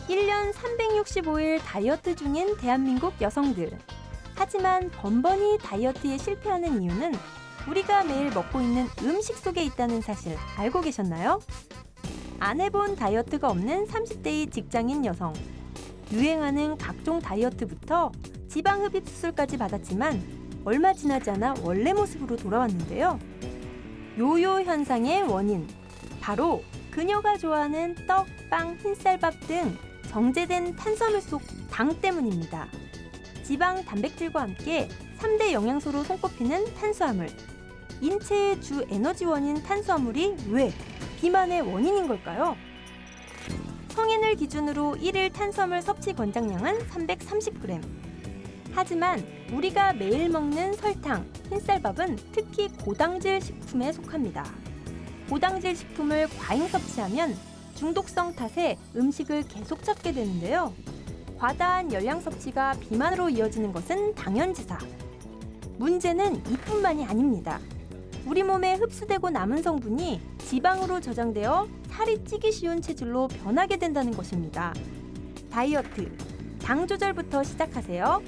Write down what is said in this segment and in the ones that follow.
(1년 365일) 다이어트 중인 대한민국 여성들. 하지만 번번이 다이어트에 실패하는 이유는 우리가 매일 먹고 있는 음식 속에 있다는 사실 알고 계셨나요? 안 해본 다이어트가 없는 30대의 직장인 여성. 유행하는 각종 다이어트부터 지방 흡입 수술까지 받았지만 얼마 지나지 않아 원래 모습으로 돌아왔는데요. 요요 현상의 원인, 바로 그녀가 좋아하는 떡, 빵, 흰쌀밥 등 정제된 탄수화물 속 당 때문입니다. 지방, 단백질과 함께 3대 영양소로 손꼽히는 탄수화물. 인체의 주 에너지원인 탄수화물이 왜 비만의 원인인 걸까요? 성인을 기준으로 1일 탄수화물 섭취 권장량은 330g. 하지만 우리가 매일 먹는 설탕, 흰쌀밥은 특히 고당질 식품에 속합니다. 고당질 식품을 과잉 섭취하면 중독성 탓에 음식을 계속 찾게 되는데요. 과다한 열량 섭취가 비만으로 이어지는 것은 당연지사. 문제는 이뿐만이 아닙니다. 우리 몸에 흡수되고 남은 성분이 지방으로 저장되어 살이 찌기 쉬운 체질로 변하게 된다는 것입니다. 다이어트, 당 조절부터 시작하세요.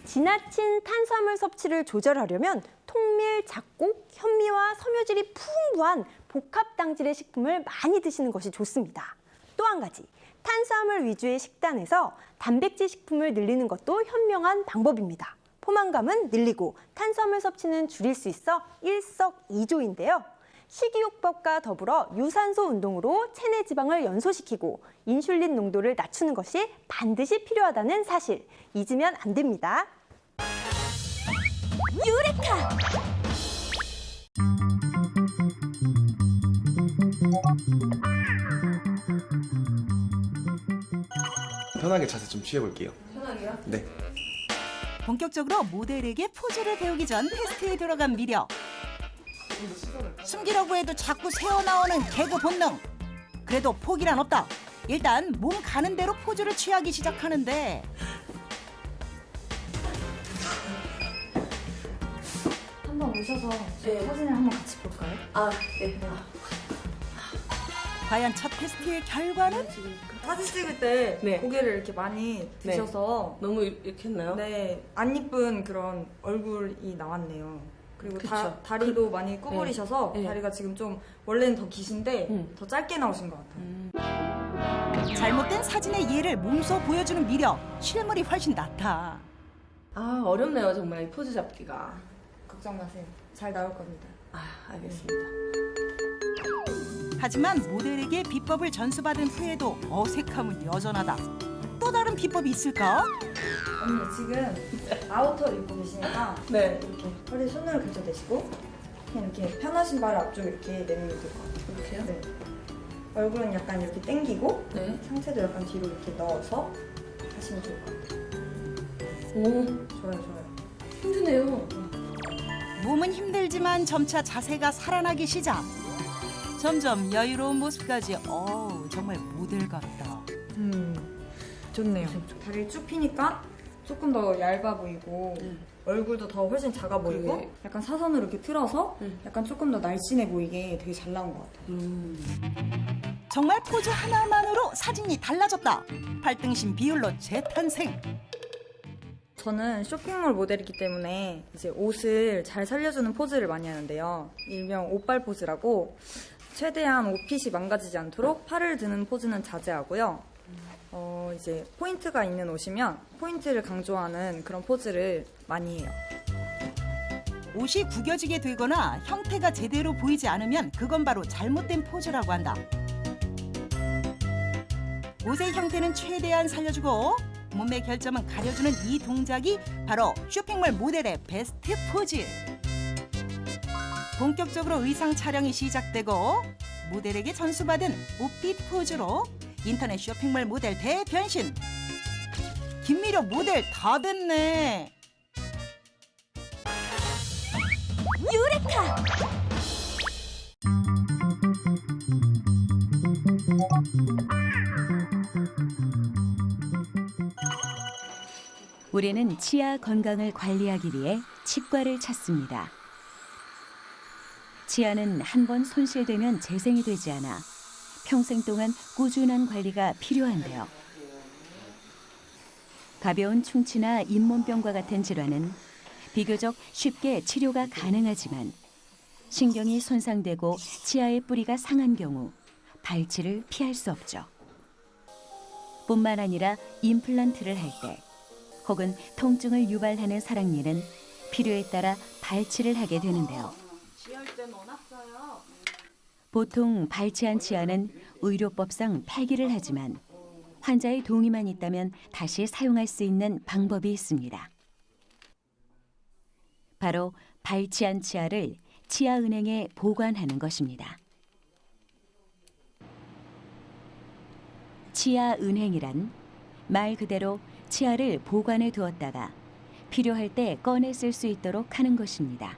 지나친 탄수화물 섭취를 조절하려면 통밀, 잡곡, 현미와 섬유질이 풍부한 복합당질의 식품을 많이 드시는 것이 좋습니다. 또 한 가지, 탄수화물 위주의 식단에서 단백질 식품을 늘리는 것도 현명한 방법입니다. 포만감은 늘리고 탄수화물 섭취는 줄일 수 있어 일석이조인데요. 식이요법과 더불어 유산소 운동으로 체내 지방을 연소시키고 인슐린 농도를 낮추는 것이 반드시 필요하다는 사실 잊으면 안 됩니다. 유레카! 편하게 자세 좀 취해볼게요. 편하게요? 네. 본격적으로 모델에게 포즈를 배우기 전 테스트에 들어간 미려. 숨기려고 해도 자꾸 새어나오는 개그 본능. 그래도 포기란 없다. 일단 몸 가는 대로 포즈를 취하기 시작하는데 한번 오셔서 저희 사진을 한번 같이 볼까요? 아, 네. 과연 첫 테스트의 결과는? 사진 찍을 때 네. 고개를 이렇게 많이 드셔서 너무 이렇게 했나요? 네, 안 이쁜 그런 얼굴이 나왔네요. 그리고 그쵸. 다리도 많이 구부리셔서 네. 다리가 지금 좀 원래는 더 기신데 더 짧게 나오신 것 같아요. 잘못된 사진의 예를 몸소 보여주는 미려. 실물이 훨씬 낫다. 아, 어렵네요, 정말 이 포즈 잡기가. 걱정 마세요. 잘 나올 겁니다. 아, 알겠습니다. 하지만 모델에게 비법을 전수받은 후에도 어색함은 여전하다. 또 다른 비법이 있을까? 언니 지금 아우터를 입고 계시니까 네. 이렇게 허리 손으로 펼쳐대시고 그냥 이렇게 편하신 발을 앞쪽 이렇게 내밀면 될 것 같아요. 이렇게요? 네. 얼굴은 약간 이렇게 당기고 네. 상체도 약간 뒤로 이렇게 넣어서 하시면 좋을 것 같아요. 오, 좋아요. 힘드네요. 몸은 힘들지만 점차 자세가 살아나기 시작. 점점 여유로운 모습까지 정말 모델 같다. 좋네요. 다리를 쭉 피니까 조금 더 얇아 보이고 얼굴도 더 훨씬 작아 보이고 그러게. 약간 사선으로 이렇게 틀어서 약간 조금 더 날씬해 보이게 되게 잘 나온 것 같아요. 정말 포즈 하나만으로 사진이 달라졌다. 팔등신 비율로 재탄생. 저는 쇼핑몰 모델이기 때문에 이제 옷을 잘 살려주는 포즈를 많이 하는데요. 일명 옷발 포즈라고 최대한 옷핏이 망가지지 않도록 팔을 드는 포즈는 자제하고요. 이제 포인트가 있는 옷이면 포인트를 강조하는 그런 포즈를 많이 해요. 옷이 구겨지게 되거나 형태가 제대로 보이지 않으면 그건 바로 잘못된 포즈라고 한다. 옷의 형태는 최대한 살려주고 몸의 결점은 가려주는 이 동작이 바로 쇼핑몰 모델의 베스트 포즈. 본격적으로 의상 촬영이 시작되고 모델에게 전수받은 옷핏 포즈로 인터넷 쇼핑몰 모델 대변신. 김미려 모델 다 됐네. 유레카! 우리는 치아 건강을 관리하기 위해 치과를 찾습니다. 치아는 한 번 손실되면 재생이 되지 않아 평생 동안 꾸준한 관리가 필요한데요. 가벼운 충치나 잇몸병과 같은 질환은 비교적 쉽게 치료가 가능하지만 신경이 손상되고 치아의 뿌리가 상한 경우 발치를 피할 수 없죠. 뿐만 아니라 임플란트를 할 때 혹은 통증을 유발하는 사랑니는 필요에 따라 발치를 하게 되는데요. 보통 발치한 치아는 의료법상 폐기를 하지만 환자의 동의만 있다면 다시 사용할 수 있는 방법이 있습니다. 바로 발치한 치아를 치아은행에 보관하는 것입니다. 치아은행이란 말 그대로 치아를 보관해 두었다가 필요할 때 꺼내 쓸 수 있도록 하는 것입니다.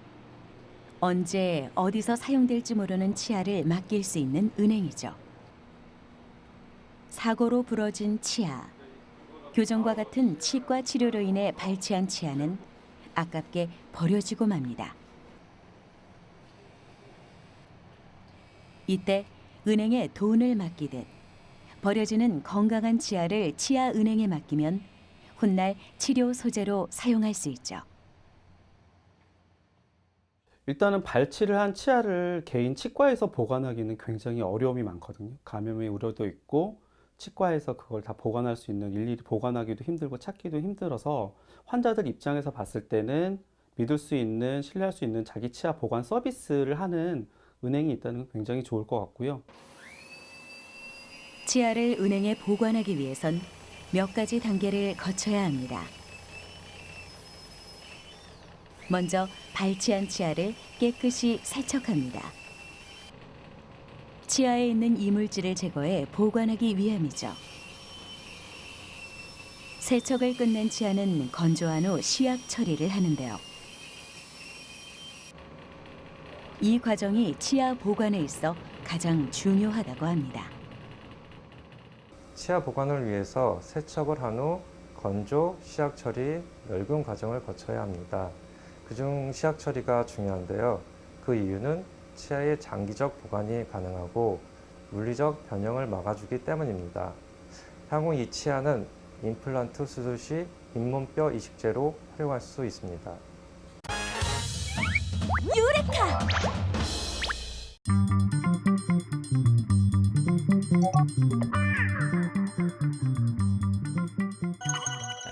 언제 어디서 사용될지 모르는 치아를 맡길 수 있는 은행이죠. 사고로 부러진 치아, 교정과 같은 치과 치료로 인해 발치한 치아는 아깝게 버려지고 맙니다. 이때 은행에 돈을 맡기듯 버려지는 건강한 치아를 치아은행에 맡기면 훗날 치료 소재로 사용할 수 있죠. 일단은 발치를 한 치아를 개인 치과에서 보관하기는 굉장히 어려움이 많거든요. 감염의 우려도 있고 치과에서 그걸 다 보관할 수 있는, 일일이 보관하기도 힘들고 찾기도 힘들어서 환자들 입장에서 봤을 때는 믿을 수 있는, 신뢰할 수 있는 자기 치아 보관 서비스를 하는 은행이 있다는 건 굉장히 좋을 것 같고요. 치아를 은행에 보관하기 위해선 몇 가지 단계를 거쳐야 합니다. 먼저 발치한 치아를 깨끗이 세척합니다. 치아에 있는 이물질을 제거해 보관하기 위함이죠. 세척을 끝낸 치아는 건조한 후 시약 처리를 하는데요. 이 과정이 치아 보관에 있어 가장 중요하다고 합니다. 치아 보관을 위해서 세척을 한 후 건조, 시약 처리, 멸균 과정을 거쳐야 합니다. 그중 시약 처리가 중요한데요. 그 이유는 치아의 장기적 보관이 가능하고 물리적 변형을 막아주기 때문입니다. 향후 이 치아는 임플란트 수술 시 잇몸뼈 이식제로 활용할 수 있습니다.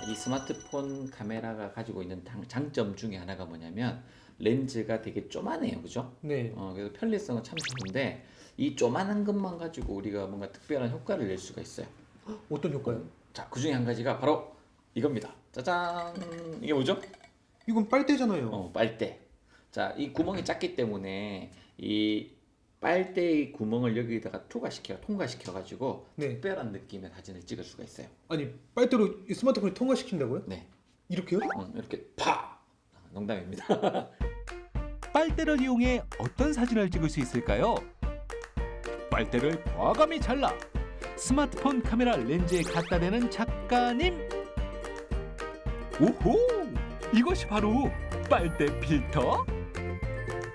이 스마트폰 카메라가 가지고 있는 장점 중에 하나가 뭐냐면 렌즈가 되게 쪼만해요, 그죠? 네. 그래서 편리성은 참 좋은데 이 쪼만한 것만 가지고 우리가 뭔가 특별한 효과를 낼 수가 있어요. 어떤 효과요? 자, 그 중에 한 가지가 바로 이겁니다. 짜잔! 이게 뭐죠? 이건 빨대잖아요. 빨대. 자, 이 구멍이 작기 때문에 이 빨대의 구멍을 여기다가 통과시켜가지고 네. 특별한 느낌의 사진을 찍을 수가 있어요. 아니, 빨대로 이 스마트폰을 통과시킨다고요? 네. 이렇게요? 이렇게 파! 농담입니다. 빨대를 이용해 어떤 사진을 찍을 수 있을까요? 빨대를 과감히 잘라 스마트폰 카메라 렌즈에 갖다 대는 작가님. 오호! 이것이 바로 빨대 필터?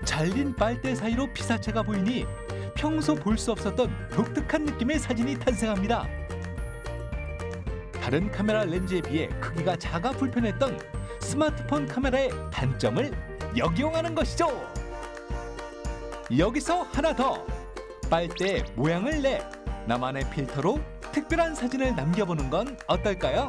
잘린 빨대 사이로 피사체가 보이니 평소 볼 수 없었던 독특한 느낌의 사진이 탄생합니다. 다른 카메라 렌즈에 비해 크기가 작아 불편했던 스마트폰 카메라의 단점을 역이용하는 것이죠. 여기서 하나 더! 빨대의 모양을 내 나만의 필터로 특별한 사진을 남겨보는 건 어떨까요?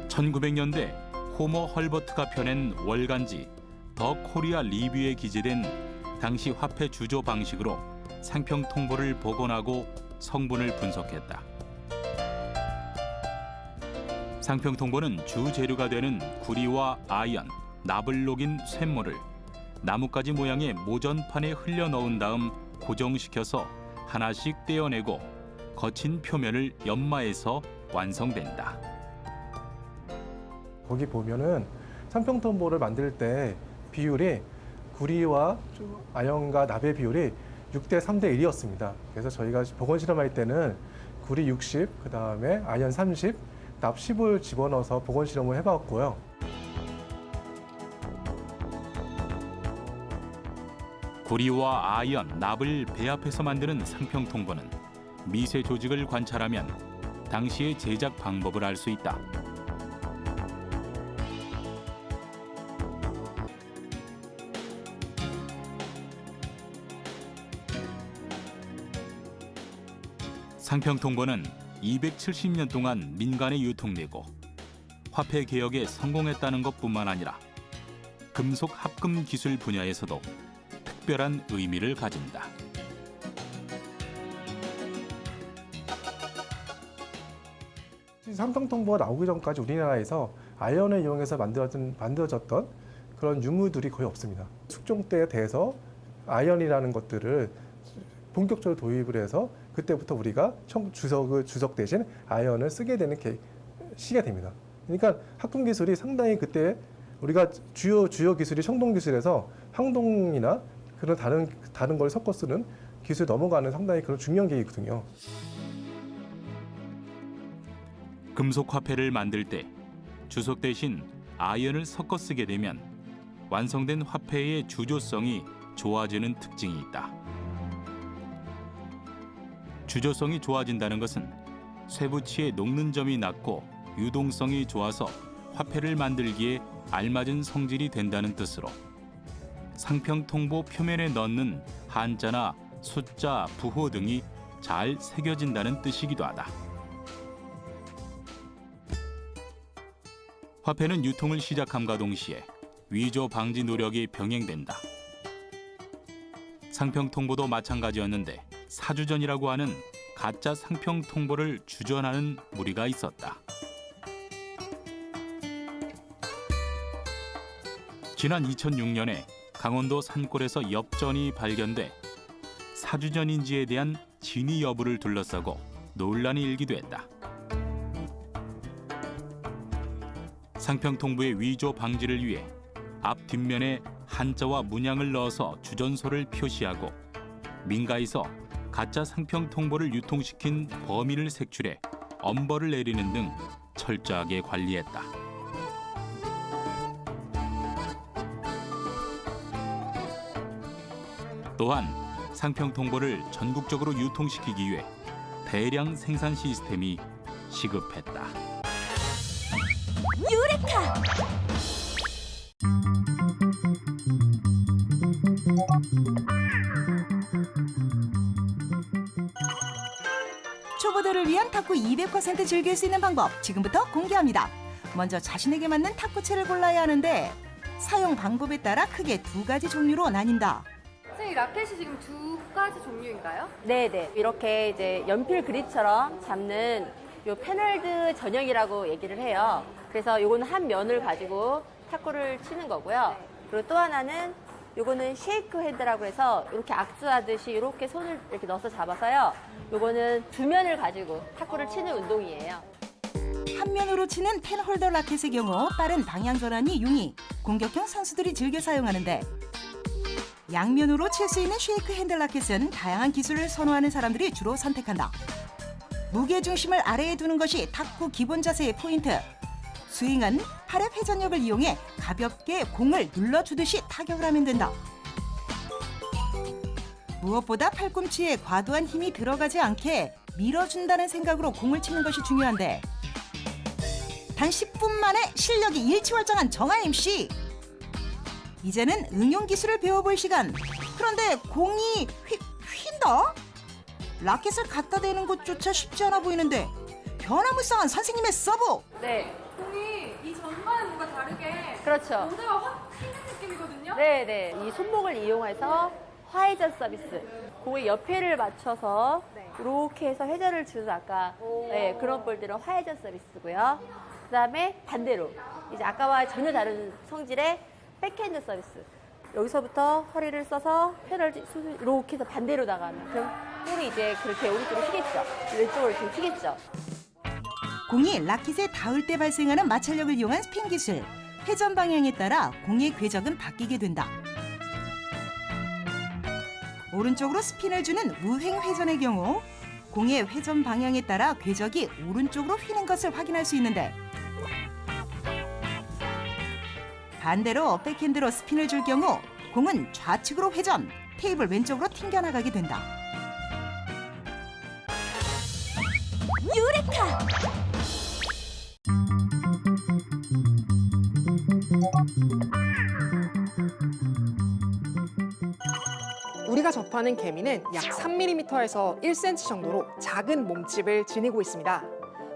(1900년대) 호머 헐버트가 펴낸 월간지 더 코리아 리뷰에 기재된 당시 화폐 주조 방식으로 상평 통보를 복원하고 성분을 분석했다. 상평 통보는 주 재료가 되는 구리와 아연, 납을 녹인 쇳물을 나뭇가지 모양의 모전판에 흘려 넣은 다음 고정시켜서 하나씩 떼어내고 거친 표면을 연마해서 완성된다. 거기 보면은 상평통보를 만들 때 비율이 구리와 아연과 납의 비율이 6대 3대 1이었습니다. 그래서 저희가 보건 실험할 때는 구리 60, 그다음에 아연 30, 납 10을 집어넣어서 보건 실험을 해봤고요. 구리와 아연, 납을 배합해서 만드는 상평통보는 미세 조직을 관찰하면 당시의 제작 방법을 알 수 있다. 상평통보는 270년 동안 민간에 유통되고 화폐 개혁에 성공했다는 것뿐만 아니라 금속 합금 기술 분야에서도 특별한 의미를 가진다. 상평통보가 나오기 전까지 우리나라에서 아연을 이용해서 만들어졌던 그런 유물들이 거의 없습니다. 숙종 때에 대해서 아연이라는 것들을 본격적으로 도입을 해서 그때부터 우리가 주석 대신 아연을 쓰게 되는 시기가 됩니다. 그러니까 합금 기술이 상당히 그때 우리가 주요 기술이 청동 기술에서 황동이나 그런 다른 걸 섞어 쓰는 기술 넘어가는 상당히 그런 중요한 계기거든요. 금속 화폐를 만들 때 주석 대신 아연을 섞어 쓰게 되면 완성된 화폐의 주조성이 좋아지는 특징이 있다. 주조성이 좋아진다는 것은 쇠붙이의 녹는 점이 낮고 유동성이 좋아서 화폐를 만들기에 알맞은 성질이 된다는 뜻으로 상평통보 표면에 넣는 한자나 숫자, 부호 등이 잘 새겨진다는 뜻이기도 하다. 화폐는 유통을 시작함과 동시에 위조 방지 노력이 병행된다. 상평통보도 마찬가지였는데 사주전이라고 하는 가짜 상평통보를 주전하는 무리가 있었다. 지난 2006년에 강원도 산골에서 엽전이 발견돼 사주전인지에 대한 진위 여부를 둘러싸고 논란이 일기도 했다. 상평통보의 위조 방지를 위해 앞 뒷면에 한자와 문양을 넣어서 주전소를 표시하고 민가에서 가짜 상평통보를 유통시킨 범인을 색출해 엄벌을 내리는 등 철저하게 관리했다. 또한 상평통보를 전국적으로 유통시키기 위해 대량 생산 시스템이 시급했다. 유레카! 초보들을 위한 탁구 200% 즐길 수 있는 방법 지금부터 공개합니다. 먼저 자신에게 맞는 탁구채를 골라야 하는데 사용 방법에 따라 크게 2가지 종류로 나뉜다. 선생님, 라켓이 지금 2가지 종류인가요? 네네. 이렇게 이제 연필 그립처럼 잡는 요 페널드 전형이라고 얘기를 해요. 그래서 요거는 한 면을 가지고 탁구를 치는 거고요. 그리고 또 하나는 요거는 쉐이크 핸드라고 해서 이렇게 악수하듯이 이렇게 손을 이렇게 넣어서 잡아서요. 요거는 2면을 가지고 탁구를 치는 운동이에요. 한 면으로 치는 펜홀더 라켓의 경우 빠른 방향 전환이 용이 공격형 선수들이 즐겨 사용하는데 양면으로 칠 수 있는 쉐이크 핸들 라켓은 다양한 기술을 선호하는 사람들이 주로 선택한다. 무게 중심을 아래에 두는 것이 탁구 기본 자세의 포인트. 스윙은 팔의 회전력을 이용해 가볍게 공을 눌러주듯이 타격을 하면 된다. 무엇보다 팔꿈치에 과도한 힘이 들어가지 않게 밀어준다는 생각으로 공을 치는 것이 중요한데 단 10분 만에 실력이 일취월장한 정아 MC. 이제는 응용 기술을 배워볼 시간. 그런데 공이 휜다? 라켓을 갖다 대는 것조차 쉽지 않아 보이는데 변화무쌍한 선생님의 서브. 네. 공이 이전과는 뭔가 다르게 그렇죠. 모두가 확 휘는 느낌이거든요? 네네. 이 손목을 이용해서 화회전 서비스. 공의 옆에를 맞춰서 이렇게 해서 회전을 주는 아까 네, 그런 볼들은 화회전 서비스고요. 그 다음에 반대로 이제 아까와 전혀 다른 성질의 백핸드 서비스. 여기서부터 허리를 써서 페널티 이렇게 해서 반대로 나가는. 그럼 볼이 이제 그렇게 오른쪽으로 휘겠죠. 왼쪽으로 이렇게 휘겠죠. 공이 라켓에 닿을 때 발생하는 마찰력을 이용한 스핀 기술. 회전 방향에 따라 공의 궤적은 바뀌게 된다. 오른쪽으로 스핀을 주는 우행 회전의 경우 공의 회전 방향에 따라 궤적이 오른쪽으로 휘는 것을 확인할 수 있는데, 반대로 백핸드로 스핀을 줄 경우 공은 좌측으로 회전, 테이블 왼쪽으로 튕겨나가게 된다. 유레카! 우리가 접하는 개미는 약 3mm에서 1cm 정도로 작은 몸집을 지니고 있습니다.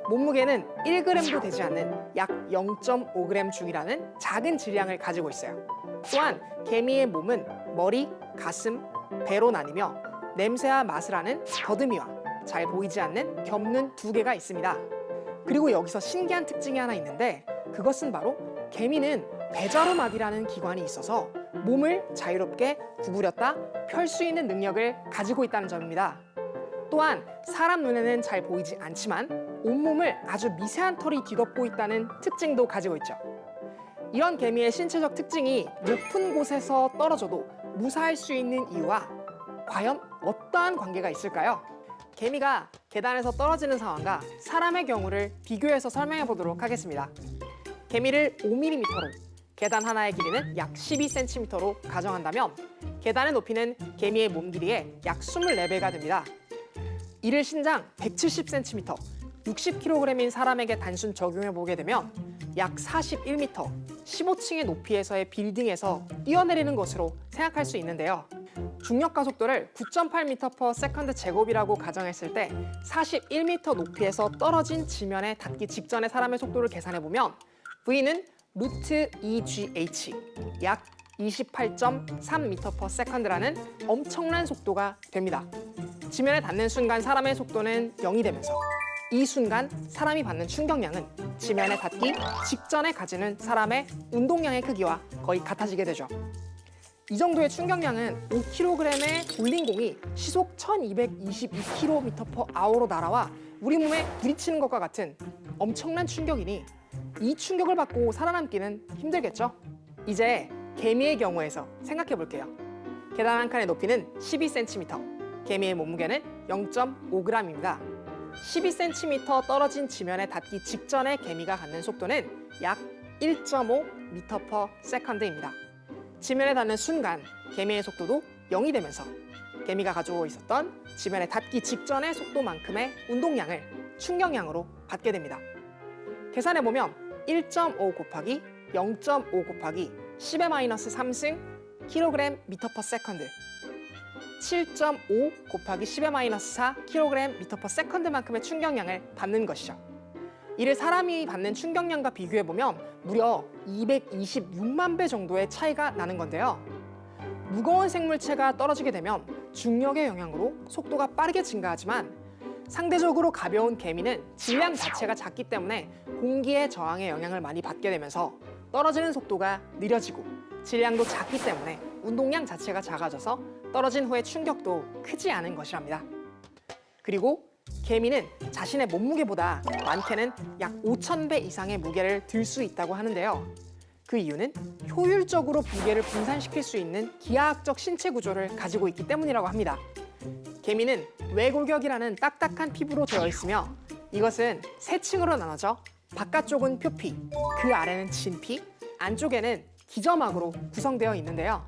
몸무게는 1g도 되지 않는 약 0.5g 중이라는 작은 질량을 가지고 있어요. 또한 개미의 몸은 머리, 가슴, 배로 나뉘며 냄새와 맛을 아는 더듬이와 잘 보이지 않는 겹눈 2개가 있습니다. 그리고 여기서 신기한 특징이 하나 있는데, 그것은 바로 개미는 배자루막이라는 기관이 있어서 몸을 자유롭게 구부렸다 펼 수 있는 능력을 가지고 있다는 점입니다. 또한 사람 눈에는 잘 보이지 않지만 온몸을 아주 미세한 털이 뒤덮고 있다는 특징도 가지고 있죠. 이런 개미의 신체적 특징이 높은 곳에서 떨어져도 무사할 수 있는 이유와 과연 어떠한 관계가 있을까요? 개미가 계단에서 떨어지는 상황과 사람의 경우를 비교해서 설명해 보도록 하겠습니다. 개미를 5mm로, 계단 하나의 길이는 약 12cm로 가정한다면 계단의 높이는 개미의 몸 길이의 약 24배가 됩니다. 이를 신장 170cm, 60kg인 사람에게 단순 적용해 보게 되면 약 41m, 15층의 높이에서의 빌딩에서 뛰어내리는 것으로 생각할 수 있는데요. 중력 가속도를 9.8m/s 제곱이라고 가정했을 때 41m 높이에서 떨어진 지면에 닿기 직전의 사람의 속도를 계산해 보면 V는 루트 2gh, 약 28.3m/s라는 엄청난 속도가 됩니다. 지면에 닿는 순간 사람의 속도는 0이 되면서 이 순간 사람이 받는 충격량은 지면에 닿기 직전에 가지는 사람의 운동량의 크기와 거의 같아지게 되죠. 이 정도의 충격량은 5kg의 볼링공이 시속 1222km/h로 날아와 우리 몸에 부딪히는 것과 같은 엄청난 충격이니 이 충격을 받고 살아남기는 힘들겠죠? 이제 개미의 경우에서 생각해 볼게요. 계단 한 칸의 높이는 12cm, 개미의 몸무게는 0.5g입니다. 12cm 떨어진 지면에 닿기 직전에 개미가 갖는 속도는 약 1.5m/s입니다. 지면에 닿는 순간 개미의 속도도 0이 되면서 개미가 가지고 있었던 지면에 닿기 직전의 속도만큼의 운동량을 충격량으로 받게 됩니다. 계산해보면 1.5 곱하기 0.5 곱하기 10-3승 kg/m/s, 7.5 곱하기 10-4 kg/m/s만큼의 충격량을 받는 것이죠. 이를 사람이 받는 충격량과 비교해보면 무려 226만 배 정도의 차이가 나는 건데요. 무거운 생물체가 떨어지게 되면 중력의 영향으로 속도가 빠르게 증가하지만 상대적으로 가벼운 개미는 질량 자체가 작기 때문에 공기의 저항의 영향을 많이 받게 되면서 떨어지는 속도가 느려지고 질량도 작기 때문에 운동량 자체가 작아져서 떨어진 후의 충격도 크지 않은 것이랍니다. 그리고 개미는 자신의 몸무게보다 많게는 약 5,000배 이상의 무게를 들 수 있다고 하는데요. 그 이유는 효율적으로 무게를 분산시킬 수 있는 기하학적 신체 구조를 가지고 있기 때문이라고 합니다. 개미는 외골격이라는 딱딱한 피부로 되어 있으며 이것은 세 층으로 나눠져 바깥쪽은 표피, 그 아래는 진피, 안쪽에는 기저막으로 구성되어 있는데요.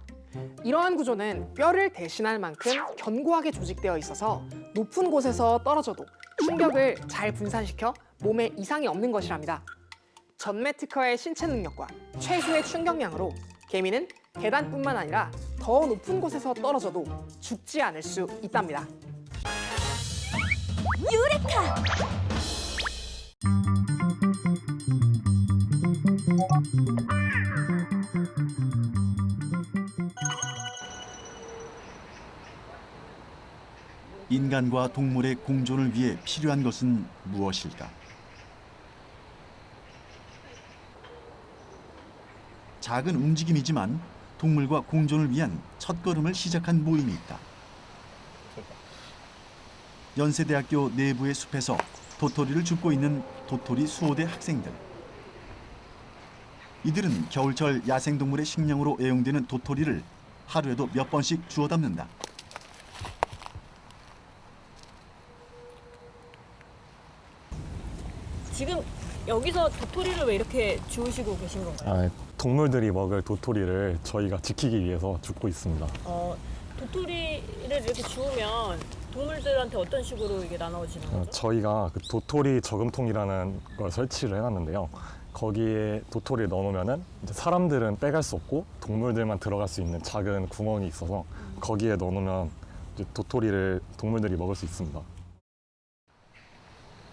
이러한 구조는 뼈를 대신할 만큼 견고하게 조직되어 있어서 높은 곳에서 떨어져도 충격을 잘 분산시켜 몸에 이상이 없는 것이랍니다. 전매 특허의 신체 능력과 최소의 충격량으로 개미는 계단뿐만 아니라 더 높은 곳에서 떨어져도 죽지 않을 수 있답니다. 유레카! 인간과 동물의 공존을 위해 필요한 것은 무엇일까? 작은 움직임이지만 동물과 공존을 위한 첫걸음을 시작한 모임이 있다. 연세대학교 내부의 숲에서 도토리를 줍고 있는 도토리 수호대 학생들. 이들은 겨울철 야생동물의 식량으로 애용되는 도토리를 하루에도 몇 번씩 주워 담는다. 지금 여기서 도토리를 왜 이렇게 주우시고 계신 건가요? 동물들이 먹을 도토리를 저희가 지키기 위해서 줍고 있습니다. 도토리를 이렇게 주우면 동물들한테 어떤 식으로 이게 나눠지는 거죠? 저희가 그 도토리 저금통이라는 걸 설치를 해놨는데요. 거기에 도토리를 넣어놓으면은 이제 사람들은 빼갈 수 없고 동물들만 들어갈 수 있는 작은 구멍이 있어서 거기에 넣어놓으면 이제 도토리를 동물들이 먹을 수 있습니다.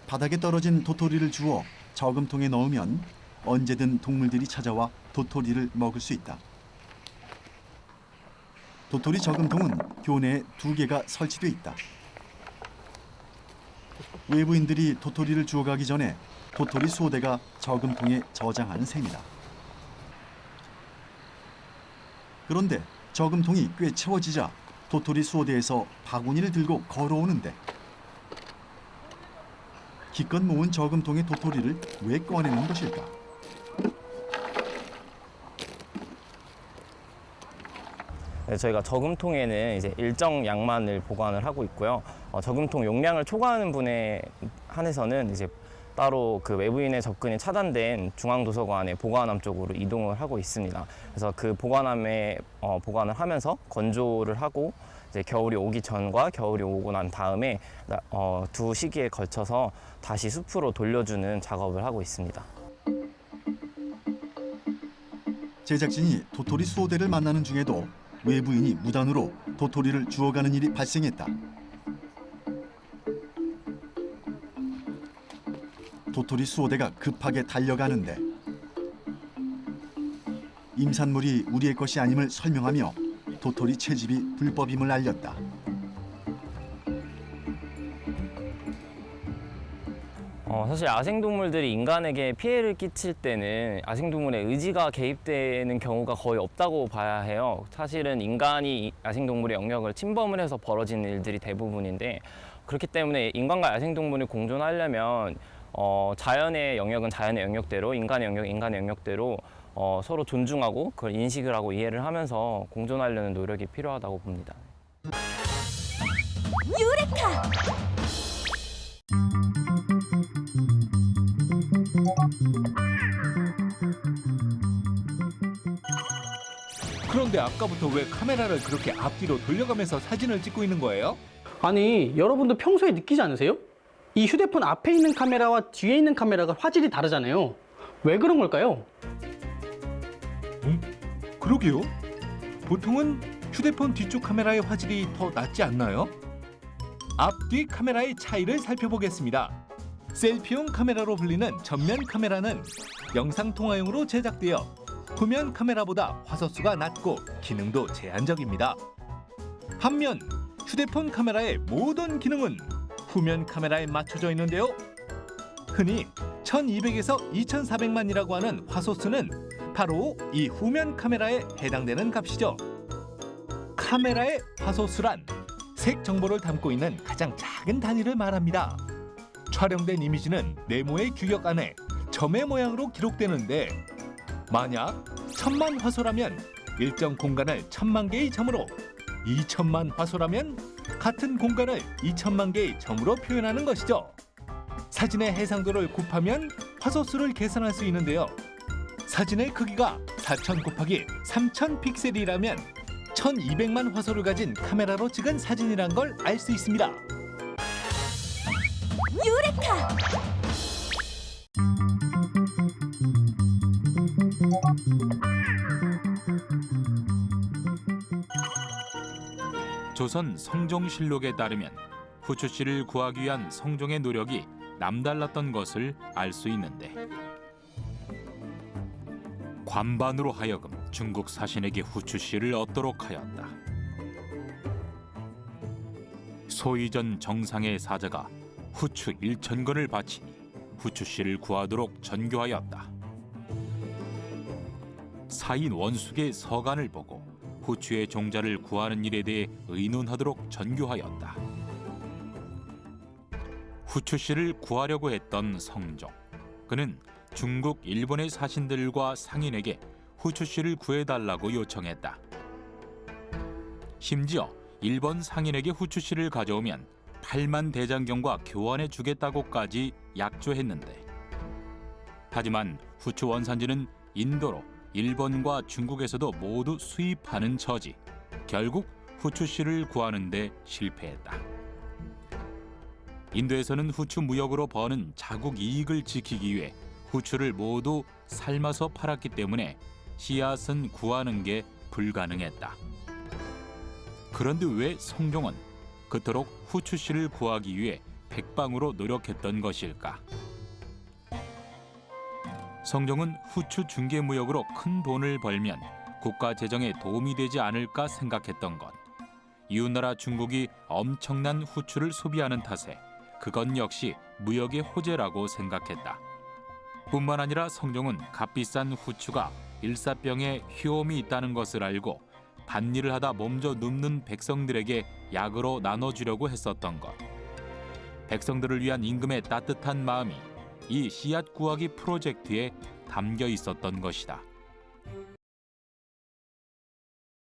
바닥에 떨어진 도토리를 주워 저금통에 넣으면 언제든 동물들이 찾아와 도토리를 먹을 수 있다. 도토리 저금통은 교내에 2개가 설치돼 있다. 외부인들이 도토리를 주워가기 전에 도토리 수호대가 저금통에 저장하는 셈이다. 그런데 저금통이 꽤 채워지자 도토리 수호대에서 바구니를 들고 걸어오는데 기껏 모은 저금통의 도토리를 왜 꺼내는 것일까? 네, 저희가 저금통에는 이제 일정 양만을 보관을 하고 있고요. 저금통 용량을 초과하는 분에 한해서는 이제 따로 그 외부인의 접근이 차단된 중앙도서관의 보관함 쪽으로 이동을 하고 있습니다. 그래서 그 보관함에 보관을 하면서 건조를 하고 이제 겨울이 오기 전과 겨울이 오고 난 다음에 두 시기에 걸쳐서 다시 숲으로 돌려주는 작업을 하고 있습니다. 제작진이 도토리 수호대를 만나는 중에도 외부인이 무단으로 도토리를 주워가는 일이 발생했다. 도토리 수호대가 급하게 달려가는데 임산물이 우리의 것이 아님을 설명하며 도토리 채집이 불법임을 알렸다. 사실 야생동물들이 인간에게 피해를 끼칠 때는 야생동물의 의지가 개입되는 경우가 거의 없다고 봐야 해요. 사실은 인간이 야생동물의 영역을 침범을 해서 벌어지는 일들이 대부분인데 그렇기 때문에 인간과 야생동물이 공존하려면 자연의 영역은 자연의 영역대로, 인간의 영역은 인간의 영역대로 서로 존중하고 그걸 인식을 하고 이해를 하면서 공존하려는 노력이 필요하다고 봅니다. 유레카! 그런데 아까부터 왜 카메라를 그렇게 앞뒤로 돌려가면서 사진을 찍고 있는 거예요? 아니, 여러분도 평소에 느끼지 않으세요? 이 휴대폰 앞에 있는 카메라와 뒤에 있는 카메라가 화질이 다르잖아요. 왜 그런 걸까요? 그러게요. 보통은 휴대폰 뒤쪽 카메라의 화질이 더 낫지 않나요? 앞뒤 카메라의 차이를 살펴보겠습니다. 셀피용 카메라로 불리는 전면 카메라는 영상 통화용으로 제작되어 후면 카메라보다 화소수가 낮고 기능도 제한적입니다. 반면 휴대폰 카메라의 모든 기능은 후면 카메라에 맞춰져 있는데요. 흔히 1200에서 2400만이라고 하는 화소수는 바로 이 후면 카메라에 해당되는 값이죠. 카메라의 화소수란 색 정보를 담고 있는 가장 작은 단위를 말합니다. 촬영된 이미지는 네모의 규격 안에 점의 모양으로 기록되는데 만약 1000만 화소라면 일정 공간을 1000만 개의 점으로, 2000만 화소라면 같은 공간을 2000만 개의 점으로 표현하는 것이죠. 사진의 해상도를 곱하면 화소수를 계산할 수 있는데요. 사진의 크기가 4000 곱하기 3000 픽셀이라면 1200만 화소를 가진 카메라로 찍은 사진이란 걸 알 수 있습니다. 유레카! 조선 성종실록에 따르면 후추 씨를 구하기 위한 성종의 노력이 남달랐던 것을 알 수 있는데 관반으로 하여금 중국 사신에게 후추 씨를 얻도록 하였다. 소이전 정상의 사자가 후추 1000건을 바치니 후추 씨를 구하도록 전교하였다. 사인 원숙의 서간을 보고 후추의 종자를 구하는 일에 대해 의논하도록 전교하였다. 후추씨를 구하려고 했던 성종. 그는 중국, 일본의 사신들과 상인에게 후추씨를 구해달라고 요청했다. 심지어 일본 상인에게 후추씨를 가져오면 8만 대장경과 교환해 주겠다고까지 약조했는데, 하지만 후추 원산지는 인도로 일본과 중국에서도 모두 수입하는 처지, 결국 후추씨를 구하는 데 실패했다. 인도에서는 후추 무역으로 버는 자국 이익을 지키기 위해 후추를 모두 삶아서 팔았기 때문에 씨앗은 구하는 게 불가능했다. 그런데 왜 성종은 그토록 후추씨를 구하기 위해 백방으로 노력했던 것일까? 성종은 후추 중개 무역으로 큰 돈을 벌면 국가 재정에 도움이 되지 않을까 생각했던 것. 이웃나라 중국이 엄청난 후추를 소비하는 탓에 그건 역시 무역의 호재라고 생각했다. 뿐만 아니라 성종은 값비싼 후추가 일사병에 효험이 있다는 것을 알고 밭일을 하다 몸져 눕는 백성들에게 약으로 나눠주려고 했었던 것. 백성들을 위한 임금의 따뜻한 마음이 이 씨앗 구하기 프로젝트에 담겨 있었던 것이다.